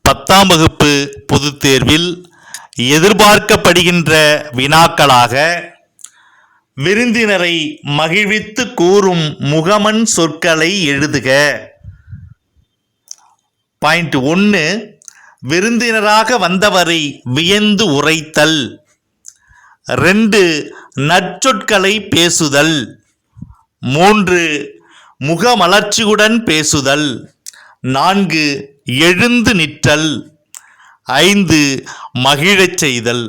10ஆம் வகுப்பு பொதுத் தேர்வில் எதிர்பார்க்கப்படுகின்ற வினாக்களாக விருந்தினரை மகிழ்வித்து கூறும் முகமன் சொற்களை எழுதுக. பாயிண்ட் 1, விருந்தினராக வந்தவரை வியந்து உரைத்தல். 2, நற்சொற்களை பேசுதல். 3, முகமலர்ச்சியுடன் பேசுதல். 4, எழுந்து நிற்றல். 5, மகிழச் செய்தல்.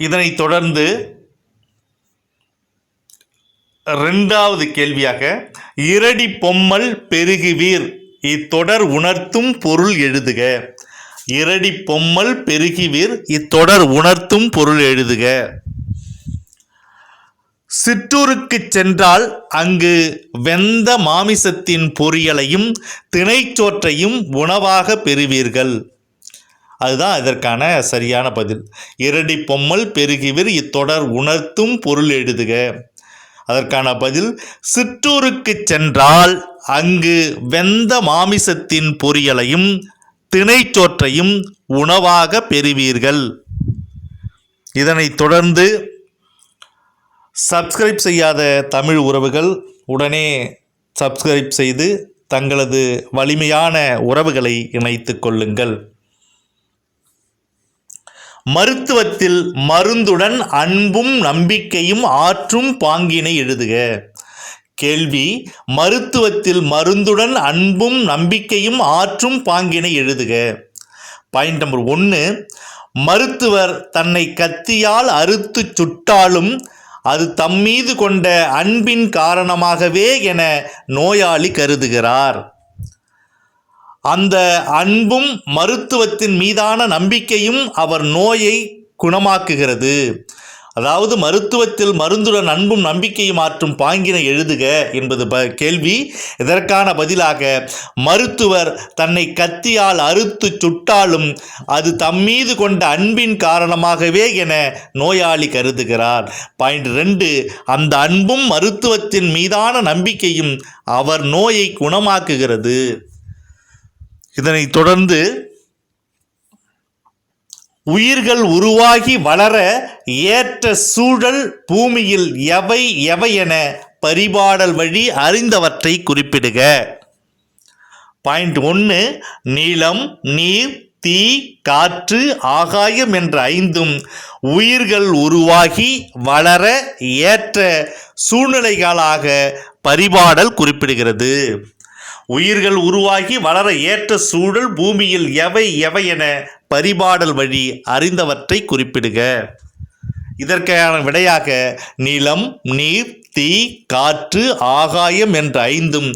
இதனைத் தொடர்ந்து 2வது கேள்வியாக இரடி பொம்மல் பெருகுவீர் இத்தொடர் உணர்த்தும் பொருள் எழுதுக. இரடி பொம்மல் பெருகுவீர் இத்தொடர் உணர்த்தும் பொருள் எழுதுக. சிற்றூருக்கு சென்றால் அங்கு வெந்த மாமிசத்தின் பொரியலையும் திணைச்சோற்றையும் உணவாக பெறுவீர்கள். அதுதான் இதற்கான சரியான பதில். இரடி பொம்மல் பெருகுவீர் இத்தொடர் உணர்த்தும் பொருள் எழுதுக. அதற்கான பதில் சிற்றூருக்கு சென்றால் அங்கு வெந்த மாமிசத்தின் பொரியலையும் திணைச்சோற்றையும் உணவாக பெறுவீர்கள். இதனைத் தொடர்ந்து சப்ஸ்கிரைப் செய்யாத தமிழ் உறவுகள் உடனே சப்ஸ்கிரைப் செய்து தங்களது வலிமையான உறவுகளை இணைத்துக் கொள்ளுங்கள். மருத்துவத்தில் மருந்துடன் அன்பும் நம்பிக்கையும் ஆற்றும் பாங்கினை எழுதுக. கேள்வி: மருத்துவத்தில் மருந்துடன் அன்பும் நம்பிக்கையும் ஆற்றும் பாங்கினை எழுதுக. பாயிண்ட் நம்பர் 1, மருத்துவர் தன்னை கத்தியால் அறுத்து சுட்டாலும் அது தம்மீது கொண்ட அன்பின் காரணமாகவே என நோயாளி கருதுகிறார். அந்த அன்பும் மருத்துவத்தின் மீதான நம்பிக்கையும் அவர் நோயை குணமாக்குகிறது. அதாவது மருத்துவத்தில் மருந்துடன் அன்பும் நம்பிக்கையும் ஆற்றும் பாங்கினை எழுதுக என்பது கேள்வி. இதற்கான பதிலாக மருத்துவர் தன்னை கத்தியால் அறுத்து சுட்டாலும் அது தம்மீது கொண்ட அன்பின் காரணமாகவே என நோயாளி கருதுகிறார். பாயிண்ட் 2, அந்த அன்பும் மருத்துவத்தின் மீதான நம்பிக்கையும் அவர் நோயை குணமாக்குகிறது. இதனைத் தொடர்ந்து உயிர்கள் உருவாகி வளர ஏற்ற சூழல் பூமியில் எவை எவை என பரிபாடல் வழி அறிந்தவற்றை குறிப்பிடுக. பாயிண்ட் 1, நிலம், நீர், தீ, காற்று, ஆகாயம் என்ற 5ம் உயிர்கள் உருவாகி வளர ஏற்ற சூழ்நிலைகளாக பரிபாடல் குறிப்பிடுகிறது. உயிர்கள் உருவாகி வளர ஏற்ற சூழல் பூமியில் எவை எவை என பரிபாடல் வழி அறிந்தவற்றை குறிப்பிடுக. இதற்கான விடையாக நிலம், நீர், தீ, காற்று, ஆகாயம் என்ற 5ம்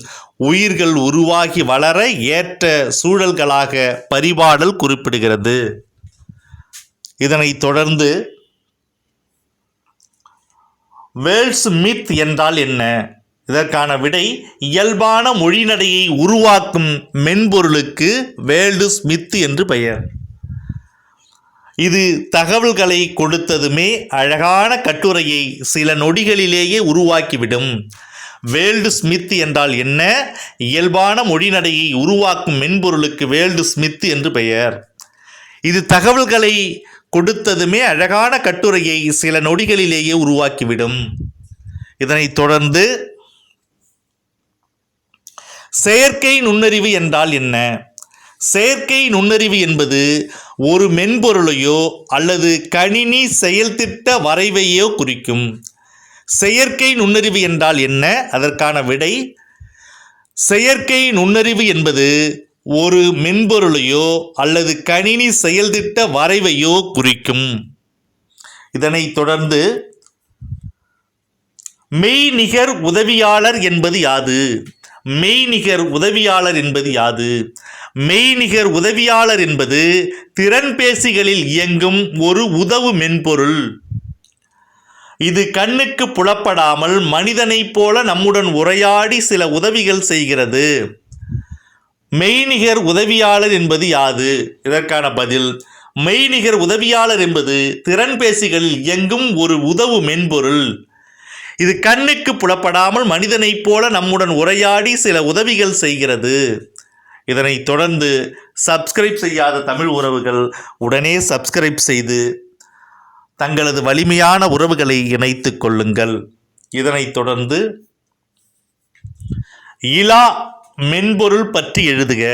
உயிர்கள் உருவாகி வளர ஏற்ற சூழல்களாக பரிபாடல் குறிப்பிடுகிறது. இதனைத் தொடர்ந்து வேர்ல்ட்ஸ் மித் என்றால் என்ன? இதற்கான விடை இயல்பான மொழிநடையை உருவாக்கும் மென்பொருளுக்கு வேர்ல்டு ஸ்மித் என்று பெயர். இது தகவல்களை கொடுத்ததுமே அழகான கட்டுரையை சில நொடிகளிலேயே உருவாக்கிவிடும். வேர்ல்டு ஸ்மித் என்றால் என்ன? இயல்பான மொழிநடையை உருவாக்கும் மென்பொருளுக்கு வேர்ல்டு ஸ்மித் என்று பெயர். இது தகவல்களை கொடுத்ததுமே அழகான கட்டுரையை சில நொடிகளிலேயே உருவாக்கிவிடும். இதனைத் தொடர்ந்து செயற்கை நுண்ணறிவு என்றால் என்ன? செயற்கை நுண்ணறிவு என்பது ஒரு மென்பொருளையோ அல்லது கணினி செயல்திட்ட வரைவையோ குறிக்கும். செயற்கை நுண்ணறிவு என்றால் என்ன? அதற்கான விடை செயற்கை நுண்ணறிவு என்பது ஒரு மென்பொருளையோ அல்லது கணினி செயல்திட்ட வரைவையோ குறிக்கும். இதனைத் தொடர்ந்து மெய்நிகர் உதவியாளர் என்பது யாது? மெய்நிகர் உதவியாளர் என்பது யாது? மெய்நிகர் உதவியாளர் என்பது திறன்பேசிகளில் இயங்கும் ஒரு உதவு மென்பொருள். இது கண்ணுக்கு புலப்படாமல் மனிதனைப் போல நம்முடன் உரையாடி சில உதவிகள் செய்கிறது. மெய்நிகர் உதவியாளர் என்பது யாது? இதற்கான பதில் மெய்நிகர் உதவியாளர் என்பது திறன்பேசிகளில் இயங்கும் ஒரு உதவு மென்பொருள். இது கண்ணுக்கு புலப்படாமல் மனிதனைப் போல நம்முடன் உரையாடி சில உதவிகள் செய்கிறது. இதனைத் தொடர்ந்து சப்ஸ்கிரைப் செய்யாத தமிழ் உறவுகள் உடனே சப்ஸ்கிரைப் செய்து தங்களது வலிமையான உறவுகளை இணைத்துக் கொள்ளுங்கள். இதனைத் தொடர்ந்து இலா மென்பொருள் பற்றி எழுதுக.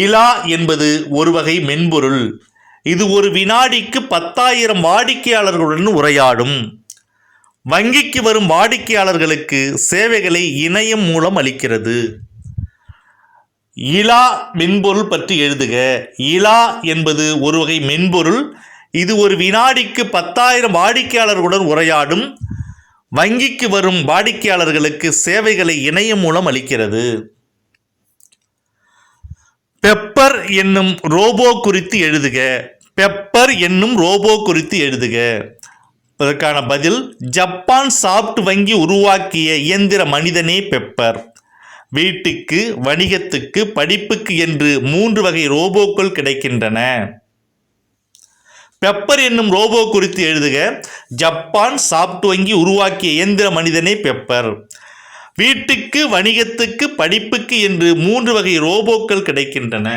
இலா என்பது ஒரு வகை மென்பொருள். இது ஒரு வினாடிக்கு 10,000 வாடிக்கையாளர்களுடன் உரையாடும். வங்கிக்கு வரும் வாடிக்கையாளர்களுக்கு சேவைகளை இணையம் மூலம் அளிக்கிறது. இலா மென்பொருள் பற்றி எழுதுக. இலா என்பது ஒரு வகை மென்பொருள். இது ஒரு வினாடிக்கு 10,000 வாடிக்கையாளர்களுடன் உரையாடும். வங்கிக்கு வரும் வாடிக்கையாளர்களுக்கு சேவைகளை இணையம் மூலம் அளிக்கிறது. பெப்பர் என்னும் ரோபோ குறித்து எழுதுக. பெப்பர் என்னும் ரோபோ குறித்து எழுதுக. இதற்கான பதில், ஜப்பான் சாப்ட் வங்கி உருவாக்கிய இயந்திர மனிதனே பெப்பர். வீட்டுக்கு, வணிகத்துக்கு, படிப்புக்கு என்று 3 வகை ரோபோக்கள் கிடைக்கின்றன. பெப்பர் என்னும் ரோபோ குறித்து எழுதுக. ஜப்பான் சாப்ட் வங்கி உருவாக்கிய இயந்திர மனிதனே பெப்பர். வீட்டுக்கு, வணிகத்துக்கு, படிப்புக்கு என்று 3 வகை ரோபோக்கள் கிடைக்கின்றன.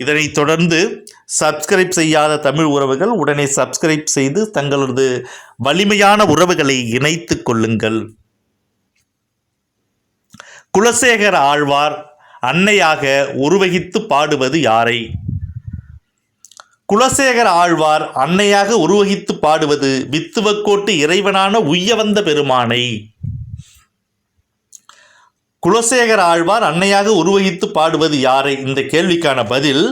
இதனைத் தொடர்ந்து சப்ஸ்கிரைப் செய்யாத தமிழ் உறவுகள் உடனே சப்ஸ்கிரைப் செய்து தங்களது வலிமையான உறவுகளை இணைத்துக் கொள்ளுங்கள். குலசேகர ஆழ்வார் அன்னையாக உருவகித்து பாடுவது யாரை? குலசேகர ஆழ்வார் அன்னையாக உருவகித்து பாடுவது வித்துவக்கோட்டு இறைவனான உய்யவந்த பெருமானை. குலசேகர ஆழ்வார் அன்னையாக உருவகித்து பாடுவது யாரை? இந்த கேள்விக்கான பதில்,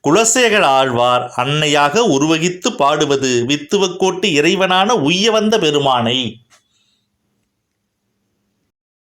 குலசேகர ஆழ்வார் அன்னையாக உருவகித்து பாடுவது வித்துவக்கோட்டு இறைவனான உய்யவந்த பெருமானை.